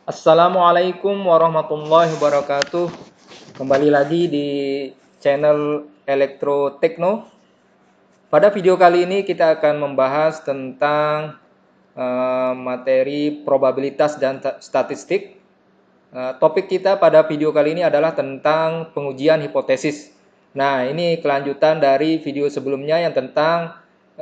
Assalamualaikum warahmatullahi wabarakatuh. Kembali lagi di channel Elektro Tekno. Pada video kali ini kita akan membahas tentang materi probabilitas dan statistik. Topik kita pada video kali ini adalah tentang pengujian hipotesis. Nah, ini kelanjutan dari video sebelumnya yang tentang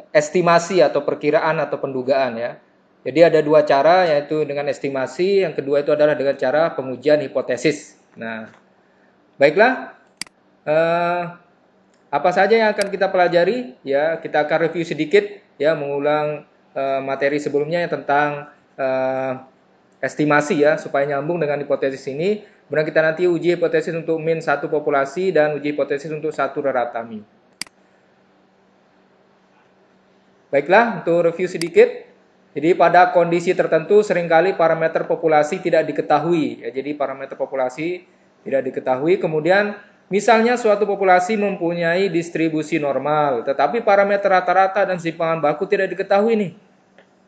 estimasi atau perkiraan atau pendugaan ya. Jadi ada dua cara, yaitu dengan estimasi, yang kedua itu adalah dengan cara pengujian hipotesis. Nah, baiklah, apa saja yang akan kita pelajari? Ya, kita akan review sedikit, ya, mengulang materi sebelumnya yang tentang estimasi ya, supaya nyambung dengan hipotesis ini. Kemudian kita nanti uji hipotesis untuk min satu populasi dan uji hipotesis untuk satu raratami. Baiklah, untuk review sedikit. Jadi pada kondisi tertentu seringkali parameter populasi tidak diketahui. Ya, jadi parameter populasi tidak diketahui. Kemudian misalnya suatu populasi mempunyai distribusi normal, tetapi parameter rata-rata dan simpangan baku tidak diketahui nih.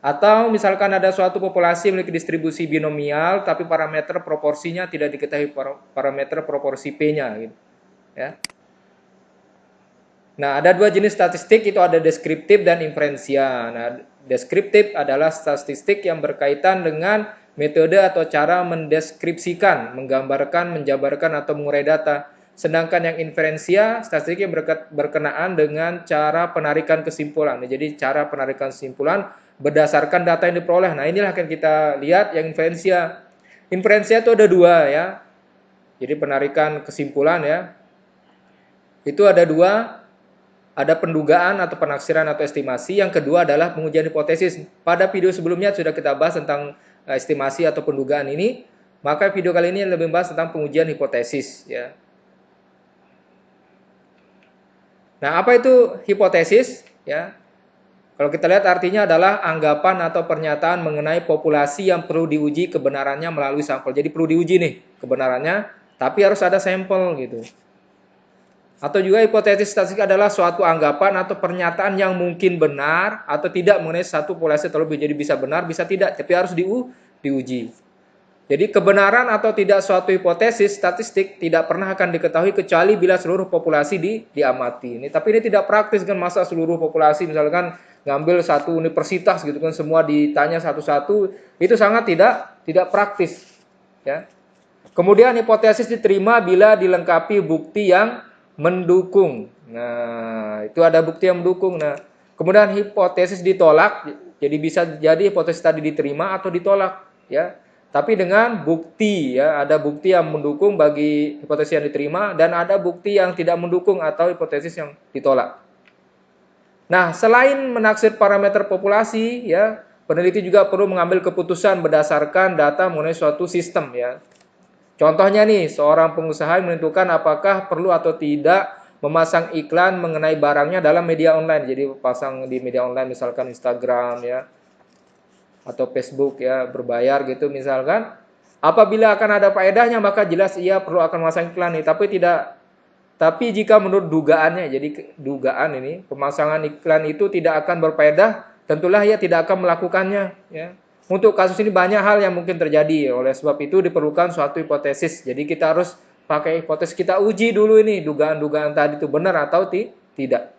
Atau misalkan ada suatu populasi memiliki distribusi binomial, tapi parameter proporsinya tidak diketahui parameter proporsi P-nya. Gitu. Ya. Nah, ada dua jenis statistik, itu ada deskriptif dan inferensia. Nah, deskriptif adalah statistik yang berkaitan dengan metode atau cara mendeskripsikan, menggambarkan, menjabarkan, atau mengurai data. Sedangkan yang inferensia, statistik yang berkenaan dengan cara penarikan kesimpulan. Jadi, cara penarikan kesimpulan berdasarkan data yang diperoleh. Nah, inilah akan kita lihat yang inferensia. Inferensia itu ada dua ya. Jadi, penarikan kesimpulan ya. Itu ada dua. Ada pendugaan atau penaksiran atau estimasi. Yang kedua adalah pengujian hipotesis. Pada video sebelumnya sudah kita bahas tentang estimasi atau pendugaan ini. Maka video kali ini lebih membahas tentang pengujian hipotesis. Ya. Nah, apa itu hipotesis? Ya. Kalau kita lihat artinya adalah anggapan atau pernyataan mengenai populasi yang perlu diuji kebenarannya melalui sampel. Jadi perlu diuji nih kebenarannya, tapi harus ada sampel gitu. Atau juga hipotesis statistik adalah suatu anggapan atau pernyataan yang mungkin benar atau tidak mengenai satu populasi terlebih. Jadi bisa benar, bisa tidak, tapi harus diuji. Jadi kebenaran atau tidak suatu hipotesis statistik tidak pernah akan diketahui kecuali bila seluruh populasi diamati. Tapi ini tidak praktis kan, masa seluruh populasi misalkan ngambil satu universitas gitu kan, semua ditanya satu-satu, itu sangat tidak praktis. Ya. Kemudian hipotesis diterima bila dilengkapi bukti yang mendukung. Nah, itu ada bukti yang mendukung. Nah, kemudian hipotesis ditolak, jadi bisa jadi hipotesis tadi diterima atau ditolak, ya. Tapi dengan bukti, ya, ada bukti yang mendukung bagi hipotesis yang diterima dan ada bukti yang tidak mendukung atau hipotesis yang ditolak. Nah, selain menaksir parameter populasi, ya, peneliti juga perlu mengambil keputusan berdasarkan data mengenai suatu sistem, ya. Contohnya nih, seorang pengusaha menentukan apakah perlu atau tidak memasang iklan mengenai barangnya dalam media online. Jadi pasang di media online misalkan Instagram ya, atau Facebook ya, berbayar gitu misalkan. Apabila akan ada faedahnya maka jelas ia perlu akan memasang iklan nih, tapi jika menurut dugaannya, jadi dugaan ini pemasangan iklan itu tidak akan berfaedah, tentulah ia tidak akan melakukannya ya. Untuk kasus ini banyak hal yang mungkin terjadi, oleh sebab itu diperlukan suatu hipotesis. Jadi kita harus pakai hipotesis, kita uji dulu ini dugaan-dugaan tadi itu benar atau tidak.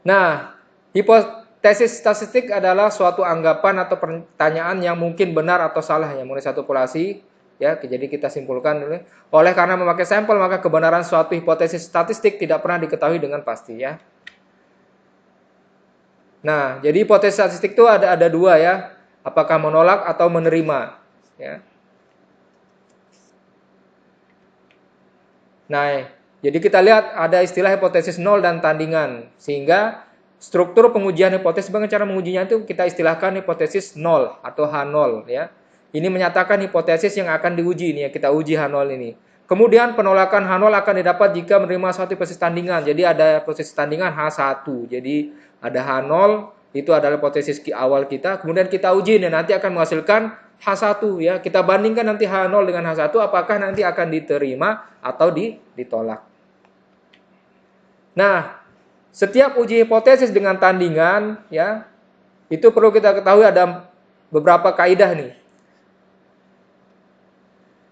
Nah, hipotesis statistik adalah suatu anggapan atau pertanyaan yang mungkin benar atau salah yang mengenai satu populasi. Ya, jadi kita simpulkan dulu. Oleh karena memakai sampel, maka kebenaran suatu hipotesis statistik tidak pernah diketahui dengan pasti ya. Nah, jadi hipotesis statistik itu ada dua ya, apakah menolak atau menerima. Ya. Nah, jadi kita lihat ada istilah hipotesis nol dan tandingan, sehingga struktur pengujian hipotesis, bagaimana cara mengujinya itu kita istilahkan hipotesis nol atau H0 ya. Ini menyatakan hipotesis yang akan diuji ini ya, kita uji H0 ini. Kemudian penolakan H0 akan didapat jika menerima suatu hipotesis tandingan. Jadi ada hipotesis tandingan H1. Jadi ada H0 itu adalah hipotesis awal kita, kemudian kita uji nih, nanti akan menghasilkan H1 ya. Kita bandingkan nanti H0 dengan H1 apakah nanti akan diterima atau ditolak. Nah, setiap uji hipotesis dengan tandingan ya, itu perlu kita ketahui ada beberapa kaidah nih.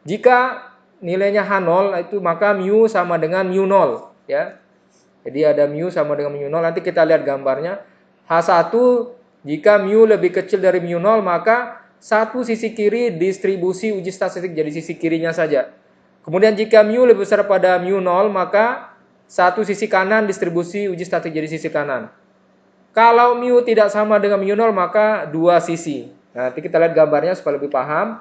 Jika nilainya H0 itu maka mu sama dengan mu0 ya. Jadi ada mu sama dengan mu0. Nanti kita lihat gambarnya. H1 jika mu lebih kecil dari mu0 maka satu sisi kiri distribusi uji statistik jadi sisi kirinya saja. Kemudian jika mu lebih besar pada mu0 maka satu sisi kanan distribusi uji statistik jadi sisi kanan. Kalau mu tidak sama dengan mu0 maka dua sisi. Nanti kita lihat gambarnya supaya lebih paham.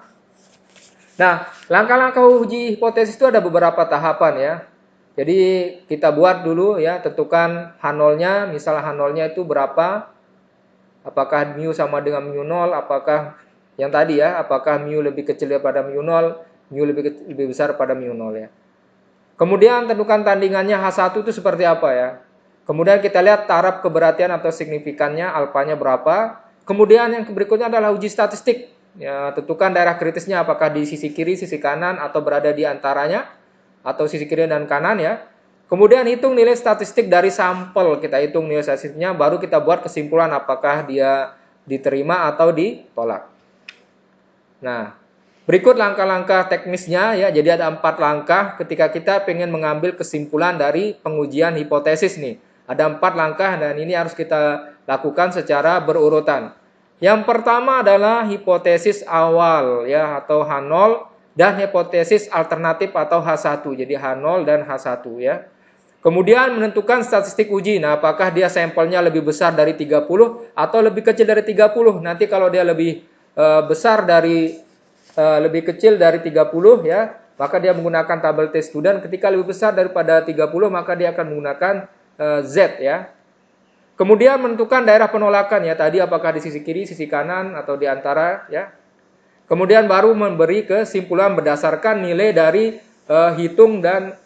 Nah, langkah-langkah uji hipotesis itu ada beberapa tahapan ya. Jadi kita buat dulu ya, tentukan H0-nya, misal H0-nya itu berapa? Apakah mu sama dengan mu0? Apakah yang tadi ya, apakah mu lebih kecil daripada mu0? Mu lebih besar pada mu0 ya. Kemudian tentukan tandingannya H1 itu seperti apa ya. Kemudian kita lihat taraf keberhasilan atau signifikannya, alfanya berapa. Kemudian yang berikutnya adalah uji statistik. Ya, tentukan daerah kritisnya apakah di sisi kiri, sisi kanan, atau berada di antaranya, atau sisi kiri dan kanan ya. Kemudian hitung nilai statistik dari sampel, kita hitung nilai statistiknya, baru kita buat kesimpulan apakah dia diterima atau ditolak. Nah, berikut langkah-langkah teknisnya ya. Jadi ada 4 langkah ketika kita ingin mengambil kesimpulan dari pengujian hipotesis nih. Ada 4 langkah dan ini harus kita lakukan secara berurutan. Yang pertama adalah hipotesis awal ya atau H0 dan hipotesis alternatif atau H1. Jadi H0 dan H1 ya. Kemudian menentukan statistik uji. Nah, apakah dia sampelnya lebih besar dari 30 atau lebih kecil dari 30? Nanti kalau dia lebih besar dari lebih kecil dari 30 ya, maka dia menggunakan tabel T student. Ketika lebih besar daripada 30 maka dia akan menggunakan Z ya. Kemudian menentukan daerah penolakan ya, tadi apakah di sisi kiri, sisi kanan atau di antara ya. Kemudian baru memberi kesimpulan berdasarkan nilai dari hitung dan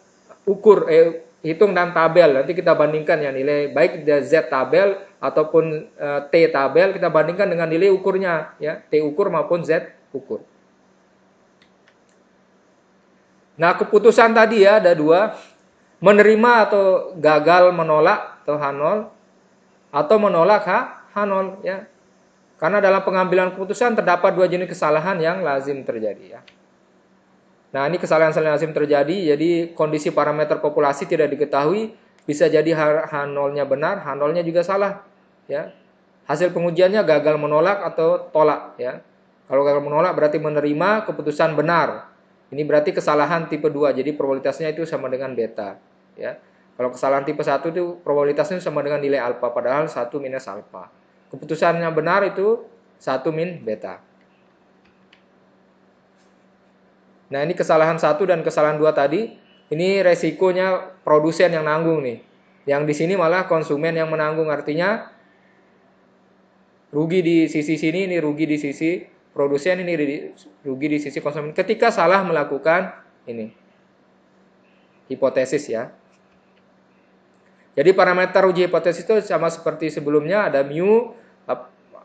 hitung dan tabel. Nanti kita bandingkan ya nilai baik dari Z tabel ataupun T tabel, kita bandingkan dengan nilai ukurnya ya, T ukur maupun Z ukur. Nah, keputusan tadi ya ada 2, menerima atau gagal menolak atau H0 atau menolak H0 ya. Karena dalam pengambilan keputusan terdapat 2 jenis kesalahan yang lazim terjadi ya. Nah, ini kesalahan yang lazim terjadi, jadi kondisi parameter populasi tidak diketahui, bisa jadi H0-nya benar, H0-nya juga salah ya. Hasil pengujiannya gagal menolak atau tolak ya. Kalau gagal menolak berarti menerima keputusan benar. Ini berarti kesalahan tipe 2, jadi probabilitasnya itu sama dengan beta ya. Kalau kesalahan tipe 1 itu probabilitasnya sama dengan nilai alfa, padahal 1 minus alfa. Keputusannya benar itu 1 min beta. Nah, ini kesalahan 1 dan kesalahan 2 tadi, ini resikonya produsen yang nanggung nih. Yang di sini malah konsumen yang menanggung, artinya rugi di sisi sini, ini rugi di sisi produsen, ini rugi di sisi konsumen. Ketika salah melakukan ini hipotesis ya. Jadi parameter uji hipotesis itu sama seperti sebelumnya, ada mu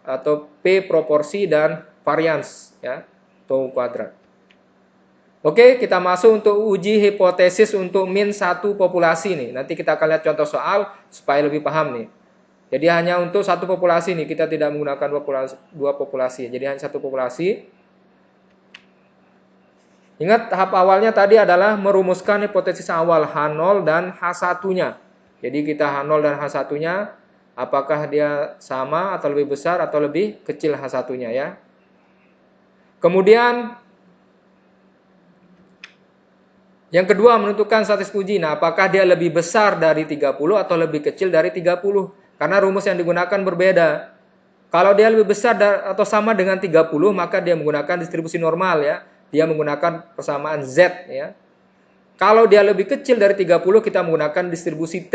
atau P proporsi dan varians ya, atau kuadrat. Oke, kita masuk untuk uji hipotesis untuk min 1 populasi nih. Nanti kita akan lihat contoh soal supaya lebih paham nih. Jadi hanya untuk 1 populasi nih, kita tidak menggunakan 2 populasi. Jadi hanya 1 populasi. Ingat tahap awalnya tadi adalah merumuskan hipotesis awal H0 dan H1-nya. Jadi kita H0 dan H1-nya, apakah dia sama atau lebih besar atau lebih kecil H1-nya ya. Kemudian yang kedua menentukan statistik uji. Nah, apakah dia lebih besar dari 30 atau lebih kecil dari 30? Karena rumus yang digunakan berbeda. Kalau dia lebih besar atau sama dengan 30, maka dia menggunakan distribusi normal ya. Dia menggunakan persamaan Z ya. Kalau dia lebih kecil dari 30, kita menggunakan distribusi T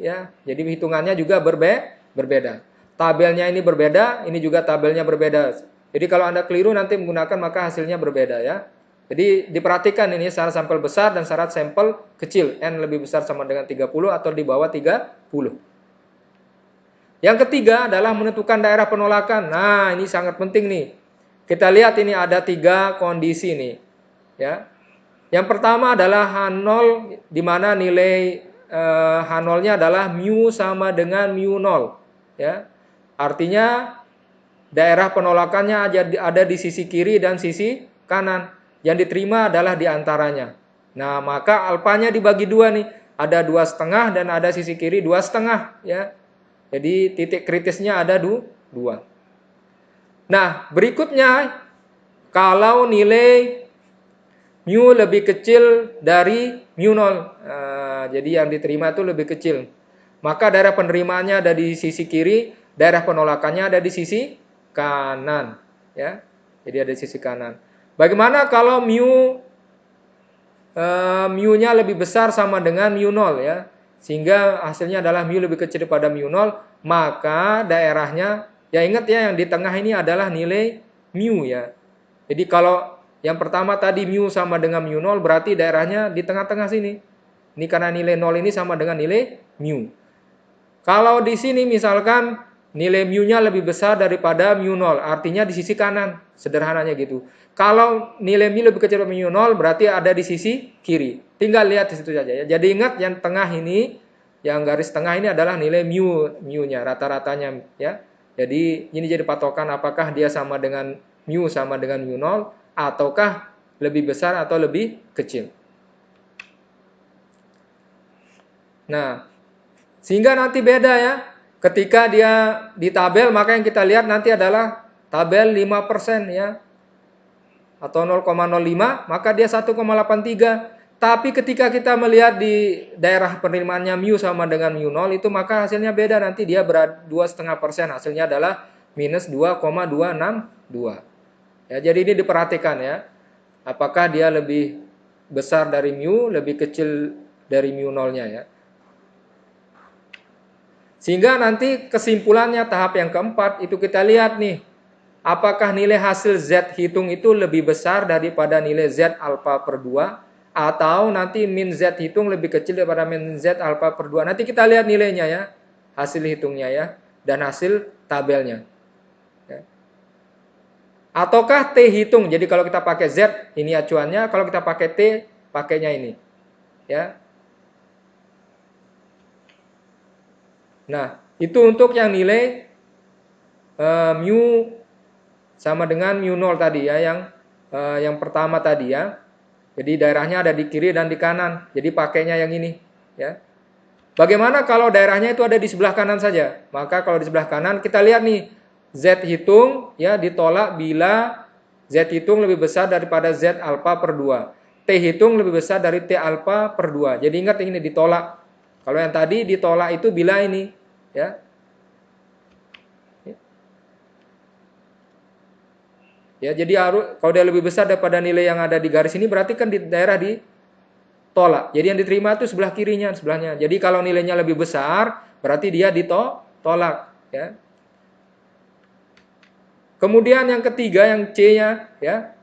ya. Jadi hitungannya juga berbeda. Tabelnya ini berbeda, ini juga tabelnya berbeda. Jadi kalau Anda keliru nanti menggunakan maka hasilnya berbeda ya. Jadi diperhatikan ini syarat sampel besar dan syarat sampel kecil. N lebih besar sama dengan 30 atau di bawah 30. Yang ketiga adalah menentukan daerah penolakan. Nah, ini sangat penting nih. Kita lihat ini ada 3 kondisi nih ya. Yang pertama adalah H0 di mana nilai H0-nya adalah mu sama dengan mu0 ya. Artinya daerah penolakannya ada di sisi kiri dan sisi kanan. yang diterima adalah di antaranya. Nah, maka alfanya dibagi dua nih. Ada 2,5 dan ada sisi kiri 2,5 ya. Jadi titik kritisnya ada dua. Nah, berikutnya kalau nilai mu lebih kecil dari mu 0. Nah, jadi yang diterima itu lebih kecil. Maka daerah penerimaannya ada di sisi kiri, daerah penolakannya ada di sisi kanan, ya. Jadi ada di sisi kanan. Bagaimana kalau mu-nya lebih besar sama dengan mu 0 ya. Sehingga hasilnya adalah mu lebih kecil daripada mu 0, maka daerahnya ya ingat ya yang di tengah ini adalah nilai mu ya. Jadi kalau yang pertama tadi mu sama dengan mu 0 berarti daerahnya di tengah-tengah sini. Ini karena nilai 0 ini sama dengan nilai mu. Kalau di sini misalkan nilai mu-nya lebih besar daripada mu 0, artinya di sisi kanan, sederhananya gitu. Kalau nilai mu lebih kecil dari mu 0 berarti ada di sisi kiri. Tinggal lihat di situ saja ya. Jadi ingat yang tengah ini, yang garis tengah ini adalah nilai mu-nya, rata-ratanya ya. Jadi ini jadi patokan apakah dia sama dengan mu sama dengan mu 0 ataukah lebih besar atau lebih kecil. Nah, sehingga nanti beda ya. Ketika dia di tabel, maka yang kita lihat nanti adalah tabel 5% ya. Atau 0,05, maka dia 1,83. Tapi ketika kita melihat di daerah penerimaannya mu sama dengan mu 0, itu maka hasilnya beda. Nanti dia berat 2,5%. Hasilnya adalah minus 2,262. Ya, jadi ini diperhatikan ya. Apakah dia lebih besar dari mu, lebih kecil dari mu 0-nya ya. Sehingga nanti kesimpulannya tahap yang keempat itu kita lihat nih. Apakah nilai hasil Z hitung itu lebih besar daripada nilai Z alfa per 2. Atau nanti min Z hitung lebih kecil daripada min Z alfa per 2. Nanti kita lihat nilainya ya. Hasil hitungnya ya. Dan hasil tabelnya. Ya. Ataukah T hitung. Jadi kalau kita pakai Z ini acuannya. Kalau kita pakai T pakainya ini. Ya. Nah, itu untuk yang nilai mu sama dengan mu 0 tadi ya, yang pertama tadi ya. Jadi daerahnya ada di kiri dan di kanan. Jadi pakainya yang ini ya. Bagaimana kalau daerahnya itu ada di sebelah kanan saja? Maka kalau di sebelah kanan kita lihat nih Z hitung ya ditolak bila Z hitung lebih besar daripada Z alfa per 2. T hitung lebih besar dari T alfa per 2. Jadi ingat ini ditolak. Kalau yang tadi ditolak itu bila ini ya. Ya, jadi kalau dia lebih besar daripada nilai yang ada di garis ini berarti kan di daerah ditolak. Jadi yang diterima itu sebelah kirinya, sebelahnya. Jadi kalau nilainya lebih besar berarti dia ditolak ya. Kemudian yang ketiga yang C-nya ya.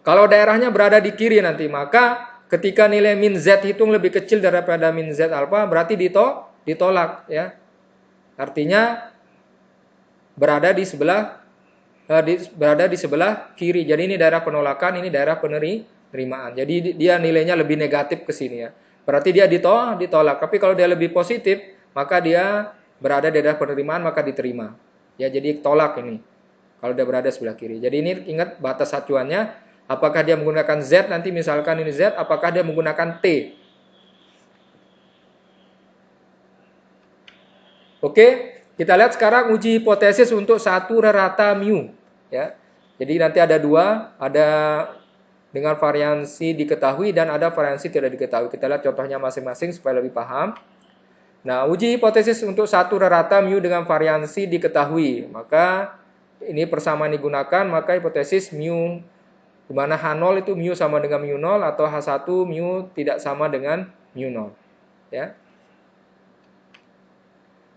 Kalau daerahnya berada di kiri nanti maka ketika nilai min Z hitung lebih kecil daripada min Z alfa berarti ditolak ya. Artinya berada di sebelah kiri. Jadi ini daerah penolakan, ini daerah penerimaan. Jadi dia nilainya lebih negatif ke sini ya. Berarti dia ditolak. Tapi kalau dia lebih positif, maka dia berada di daerah penerimaan maka diterima. Ya, jadi tolak ini. Kalau dia berada sebelah kiri. Jadi ini ingat batas acuannya. Apakah dia menggunakan Z nanti misalkan ini Z, apakah dia menggunakan T. Oke, kita lihat sekarang uji hipotesis untuk satu rata mu. Ya, jadi nanti ada dua, ada dengan variansi diketahui dan ada variansi tidak diketahui. Kita lihat contohnya masing-masing supaya lebih paham. Nah, uji hipotesis untuk satu rata mu dengan variansi diketahui. Maka ini persamaan digunakan, maka hipotesis mu di mana H0 itu mu sama dengan mu 0 atau H1 mu tidak sama dengan mu 0. Ya.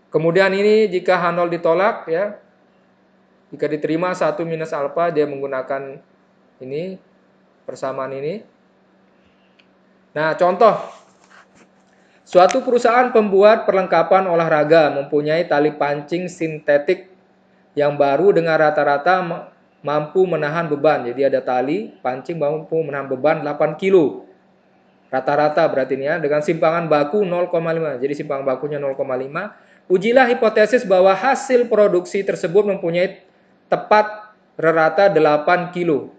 Kemudian ini jika H0 ditolak ya. Jika diterima 1 minus alfa dia menggunakan ini persamaan ini. Nah, contoh. Suatu perusahaan pembuat perlengkapan olahraga mempunyai tali pancing sintetik yang baru dengan rata-rata mampu menahan beban. Jadi ada tali pancing mampu menahan beban 8 kilo. Rata-rata berarti ini ya. Dengan simpangan baku 0,5. Jadi simpangan bakunya 0,5. Ujilah hipotesis bahwa hasil produksi tersebut mempunyai tepat rata 8 kilo.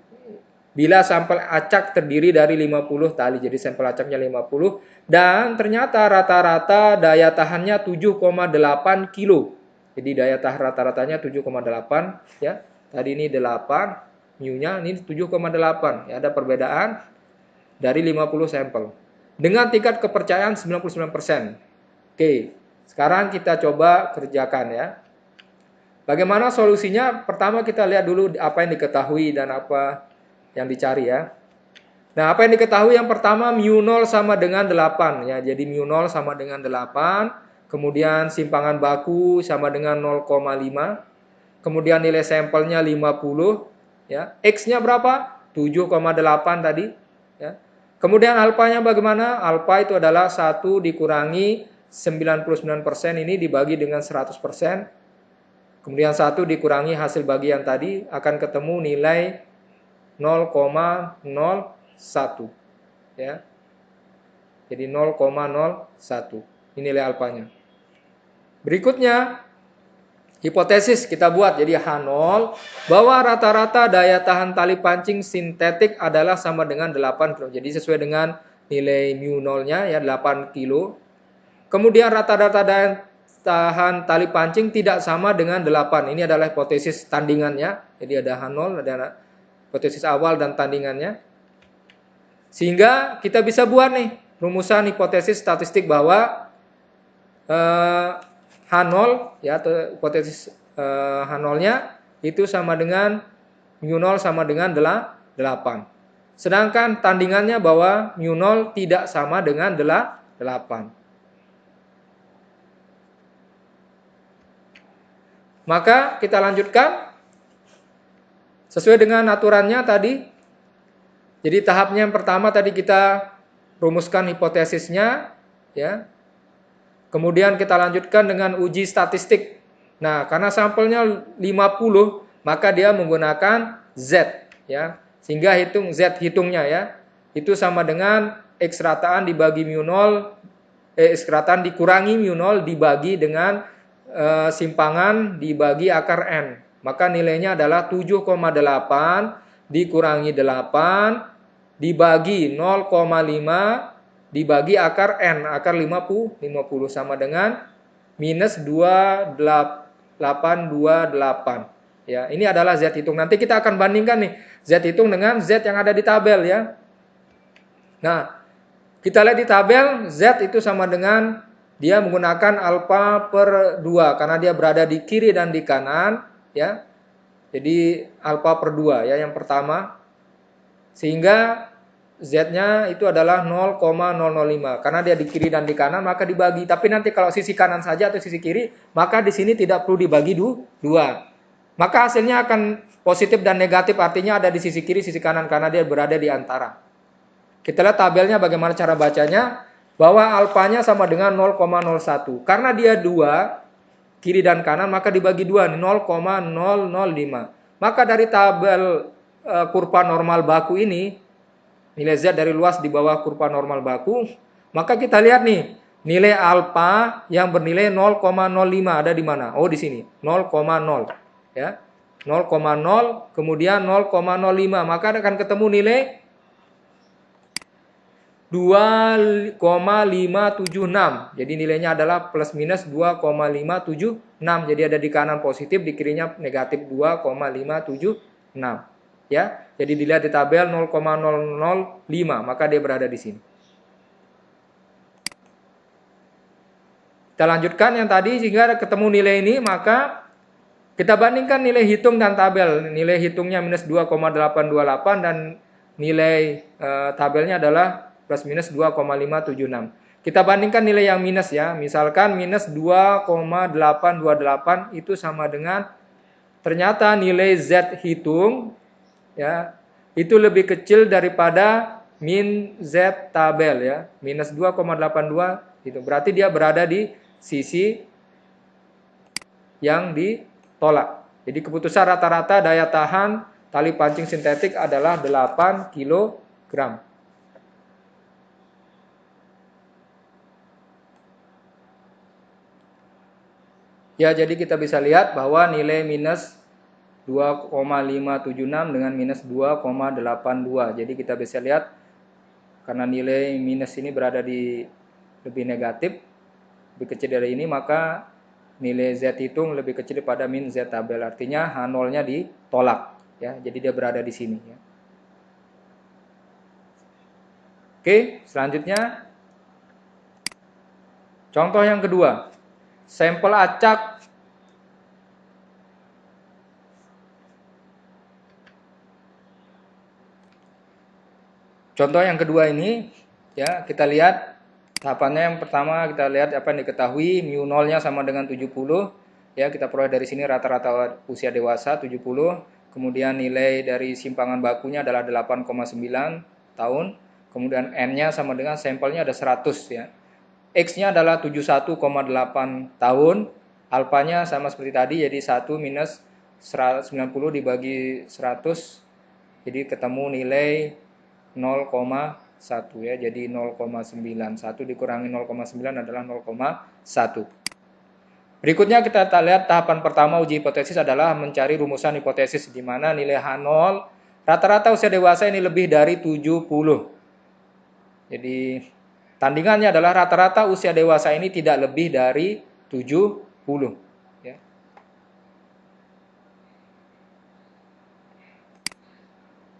bila sampel acak terdiri dari 50 tali. Jadi sampel acaknya 50 dan ternyata rata-rata daya tahannya 7,8 kilo. Jadi daya tahan rata-ratanya 7,8 ya. Tadi ini 8, mu-nya ini 7,8. Ya, ada perbedaan dari 50 sampel. Dengan tingkat kepercayaan 99%. Oke, sekarang kita coba kerjakan ya. Bagaimana solusinya? Pertama kita lihat dulu apa yang diketahui dan apa yang dicari ya. Nah, apa yang diketahui yang pertama mu0 sama dengan 8 ya. Jadi mu0 sama dengan 8, kemudian simpangan baku sama dengan 0,5. Kemudian nilai sampelnya 50 ya. X-nya berapa? 7,8 tadi ya. Kemudian alfanya bagaimana? Alfa itu adalah 1 dikurangi 99% ini dibagi dengan 100%. Kemudian 1 dikurangi hasil bagian tadi akan ketemu nilai 0,01 ya. Jadi 0,01 ini nilai alfanya. Berikutnya hipotesis kita buat. Jadi H0 bahwa rata-rata daya tahan tali pancing sintetik adalah sama dengan 8 kilo. Jadi sesuai dengan nilai mu0-nya ya 8 kilo. Kemudian rata-rata daya tahan tali pancing tidak sama dengan 8. Ini adalah hipotesis tandingannya. Jadi ada H0, ada hipotesis awal dan tandingannya. Sehingga kita bisa buat nih rumusan hipotesis statistik bahwa H0 ya atau hipotesis H0-nya itu sama dengan mu0 sama dengan 8. Sedangkan tandingannya bahwa mu0 tidak sama dengan 8. Maka kita lanjutkan sesuai dengan aturannya tadi. Jadi tahapnya yang pertama tadi kita rumuskan hipotesisnya ya. Kemudian kita lanjutkan dengan uji statistik. Nah, karena sampelnya 50, maka dia menggunakan Z ya. Sehingga Z hitungnya ya. Itu sama dengan X rataan dibagi mu0 X rataan dikurangi mu0 dibagi dengan simpangan dibagi akar N. Maka nilainya adalah 7,8 dikurangi 8 dibagi 0,5 dibagi akar N. Akar 50 sama dengan minus 2828. Ya, ini adalah Z hitung. Nanti kita akan bandingkan nih Z hitung dengan Z yang ada di tabel ya. Nah, kita lihat di tabel Z itu sama dengan dia menggunakan alfa per 2 karena dia berada di kiri dan di kanan ya. Jadi alfa per 2 ya yang pertama. Sehingga Z-nya itu adalah 0,005 karena dia di kiri dan di kanan maka dibagi. Tapi nanti kalau sisi kanan saja atau sisi kiri maka di sini tidak perlu dibagi 2. Maka hasilnya akan positif dan negatif, artinya ada di sisi kiri sisi kanan karena dia berada di antara. Kita lihat tabelnya bagaimana cara bacanya. Bahwa alfanya sama dengan 0,01. Karena dia 2, kiri dan kanan, maka dibagi 2, 0,005. Maka dari tabel kurva normal baku ini, nilai Z dari luas di bawah kurva normal baku, maka kita lihat nih, nilai alfa yang bernilai 0,05 ada di mana? Oh, di sini, 0,0. Ya. 0,0, kemudian 0,05. Maka akan ketemu nilai 2,576. Jadi nilainya adalah plus minus 2,576. Jadi ada di kanan positif, di kirinya negatif 2,576. Ya. Jadi dilihat di tabel 0,005, maka dia berada di sini. Kita lanjutkan yang tadi sehingga ketemu nilai ini, maka kita bandingkan nilai hitung dan tabel. Nilai hitungnya minus 2,828 dan nilai tabelnya adalah plus minus 2,576. Kita bandingkan nilai yang minus ya. Misalkan minus 2,828 itu sama dengan ternyata nilai Z hitung ya itu lebih kecil daripada min Z tabel ya. Minus 2,82 itu. Berarti dia berada di sisi yang ditolak. Jadi keputusan rata-rata daya tahan tali pancing sintetik adalah 8 kg. Ya, jadi kita bisa lihat bahwa nilai minus 2,576 dengan minus 2,82. Jadi kita bisa lihat karena nilai minus ini berada di lebih negatif, lebih kecil dari ini, maka nilai Z hitung lebih kecil daripada min Z tabel. Artinya H0-nya ditolak ya. Jadi dia berada di sini ya. Oke, selanjutnya contoh yang kedua. Sampel acak contoh yang kedua ini ya, kita lihat tahapannya. Yang pertama kita lihat apa yang diketahui, mu 0-nya sama dengan 70 ya, kita peroleh dari sini rata-rata usia dewasa 70. Kemudian nilai dari simpangan bakunya adalah 8,9 tahun. Kemudian N-nya sama dengan sampelnya ada 100 ya. X-nya adalah 71,8 tahun. Alfanya sama seperti tadi, jadi 1 minus 90 dibagi 100. Jadi ketemu nilai 0,1 ya. Jadi 0,9. 1 dikurangi 0,9 adalah 0,1. Berikutnya kita lihat tahapan pertama uji hipotesis adalah mencari rumusan hipotesis di mana nilai H0 rata-rata usia dewasa ini lebih dari 70. Jadi tandingannya adalah rata-rata usia dewasa ini tidak lebih dari 70 ya.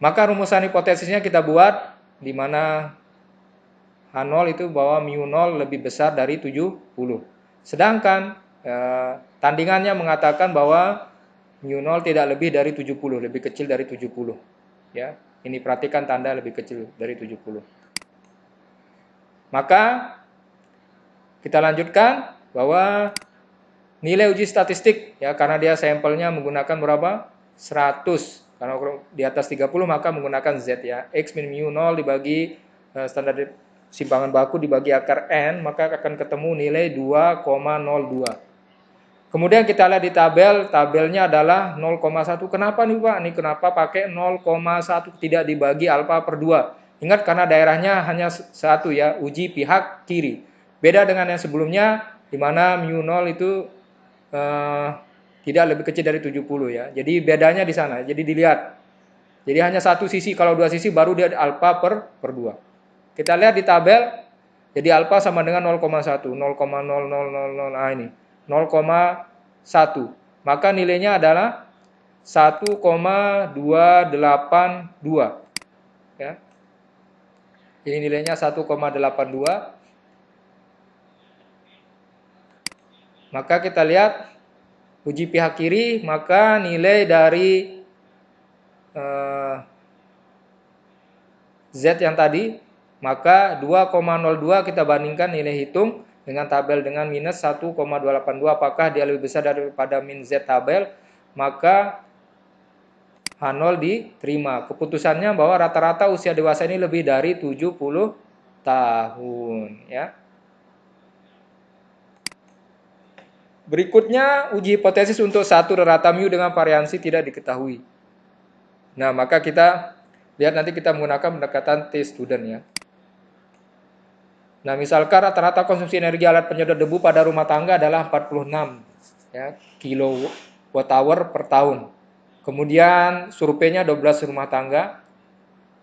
Maka rumusan hipotesisnya kita buat di mana H0 itu bahwa mu 0 lebih besar dari 70. Sedangkan tandingannya mengatakan bahwa mu 0 tidak lebih dari 70, lebih kecil dari 70 ya. Ini perhatikan tanda lebih kecil dari 70. Maka kita lanjutkan bahwa nilai uji statistik ya, karena dia sampelnya menggunakan berapa? 100. Karena di atas 30 maka menggunakan Z ya. X min mu 0 dibagi standar simpangan baku dibagi akar N, maka akan ketemu nilai 2,02. Kemudian kita lihat di tabelnya adalah 0,1. Kenapa nih Pak? Ini kenapa pakai 0,1 tidak dibagi alfa per 2? Ingat karena daerahnya hanya satu ya, uji pihak kiri. Beda dengan yang sebelumnya di mana mu 0 itu tidak lebih kecil dari 70 ya. Jadi bedanya di sana. Jadi dilihat. Jadi hanya satu sisi, kalau dua sisi baru dia alfa per 2. Kita lihat di tabel. Jadi alfa sama dengan 0,1, 0,0000, nah ini 0,1. Maka nilainya adalah 1,282 ya. Jadi nilainya 1,82. Maka kita lihat uji pihak kiri, maka nilai dari Z yang tadi, maka 2,02 kita bandingkan nilai hitung dengan tabel dengan minus 1,282. Apakah dia lebih besar daripada min Z tabel? Maka H0 diterima. Keputusannya bahwa rata-rata usia dewasa ini lebih dari 70 tahun ya. Berikutnya uji hipotesis untuk satu rata mu dengan variansi tidak diketahui. Nah, maka kita lihat nanti kita menggunakan pendekatan T-student ya. Nah, misalkan rata-rata konsumsi energi alat penyedot debu pada rumah tangga adalah 46 ya, kilowatt-hour per tahun. Kemudian surveinya 12 rumah tangga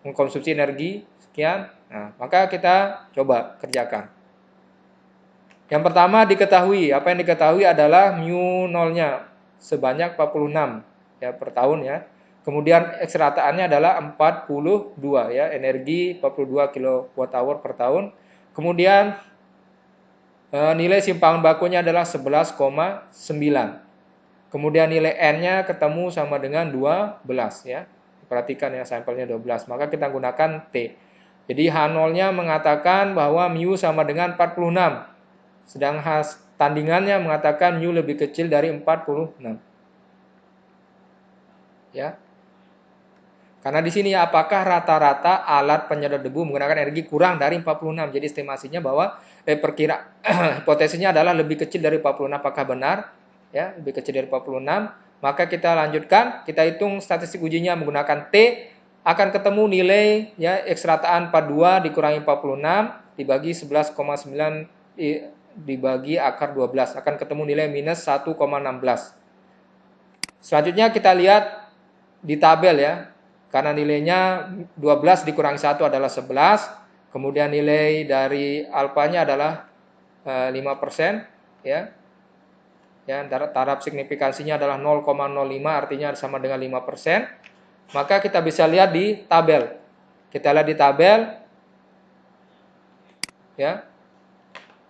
mengkonsumsi energi sekian. Nah, maka kita coba kerjakan. Yang pertama diketahui, apa yang diketahui adalah mu 0-nya sebanyak 46 ya per tahun ya. Kemudian X rataannya adalah 42 ya, energi 42 kWh per tahun. Kemudian nilai simpangan bakunya adalah 11,9. Kemudian nilai N-nya ketemu sama dengan 12 ya. Perhatikan ya, sampelnya 12. Maka kita gunakan T. Jadi H0-nya mengatakan bahwa mu sama dengan 46. Sedang tandingannya mengatakan mu lebih kecil dari 46. Ya. Karena di sini ya, apakah rata-rata alat penyedot debu menggunakan energi kurang dari 46. Jadi estimasinya bahwa hipotesisnya adalah lebih kecil dari 46. Apakah benar? Ya, lebih kecil dari 46. Maka kita lanjutkan, kita hitung statistik ujinya menggunakan T, akan ketemu nilai ya X rataan 42 dikurangi 46 dibagi 11,9 dibagi akar 12, akan ketemu nilai minus 1,16. Selanjutnya kita lihat di tabel ya. Karena nilainya 12 dikurangi 1 adalah 11. Kemudian nilai dari alfanya adalah 5% ya. Ya, taraf signifikansinya adalah 0,05 artinya sama dengan 5%. Maka kita bisa lihat di tabel. Kita lihat di tabel ya.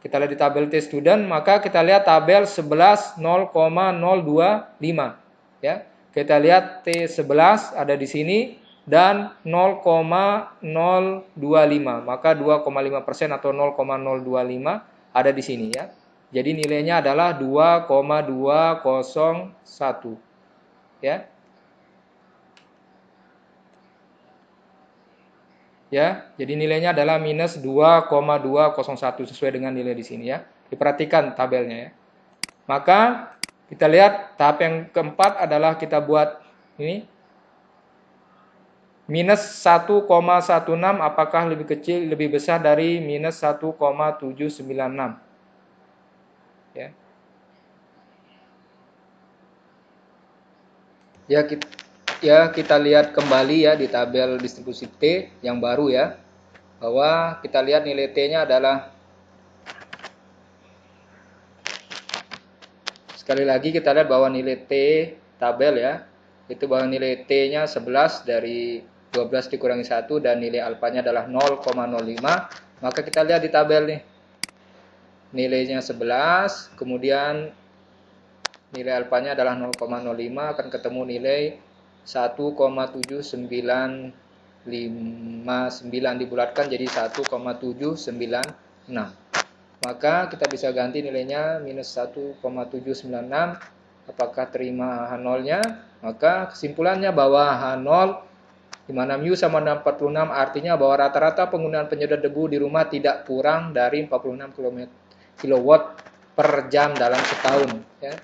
Kita lihat di tabel T student, maka kita lihat tabel 11 0,025 ya. Kita lihat T11 ada di sini dan 0,025. Maka 2,5% atau 0,025 ada di sini ya. Jadi nilainya adalah 2,201 ya. Ya, jadi nilainya adalah minus 2,201 sesuai dengan nilai di sini ya. Diperhatikan tabelnya ya. Maka kita lihat tahap yang keempat adalah kita buat ini minus 1,16 apakah lebih kecil lebih besar dari minus 1,796 ya. Kita lihat kembali ya di tabel distribusi T yang baru ya, bahwa kita lihat nilai T-nya adalah, sekali lagi kita lihat bahwa nilai T tabel ya, itu bahwa nilai T-nya 11 dari 12 dikurangi 1 dan nilai alfanya adalah 0,05. Maka kita lihat di tabel nih, nilainya 11, kemudian nilai alfanya adalah 0,05, akan ketemu nilai 1,7959 dibulatkan jadi 1,796. Maka kita bisa ganti nilainya minus 1,796. Apakah terima H0-nya? Maka kesimpulannya bahwa H0 di mana mu sama dengan 46 artinya bahwa rata-rata penggunaan penyedot debu di rumah tidak kurang dari 46 kW per jam dalam setahun ya.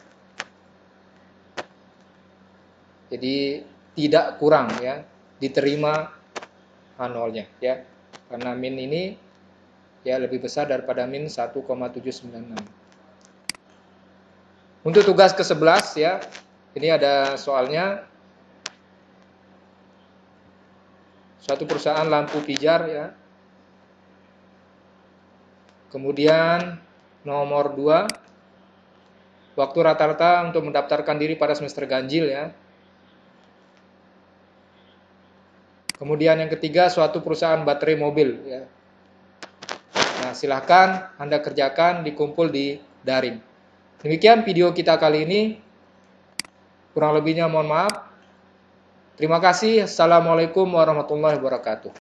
Jadi tidak kurang ya, diterima H0-nya ya. Karena min ini ya lebih besar daripada min 1,796. Untuk tugas ke-11 ya, ini ada soalnya. Suatu perusahaan lampu pijar ya. Kemudian nomor 2, waktu rata-rata untuk mendaftarkan diri pada semester ganjil ya. Kemudian yang ketiga, suatu perusahaan baterai mobil ya. Nah, silahkan Anda kerjakan, dikumpul di daring. Demikian video kita kali ini. Kurang lebihnya mohon maaf. Terima kasih. Assalamualaikum warahmatullahi wabarakatuh.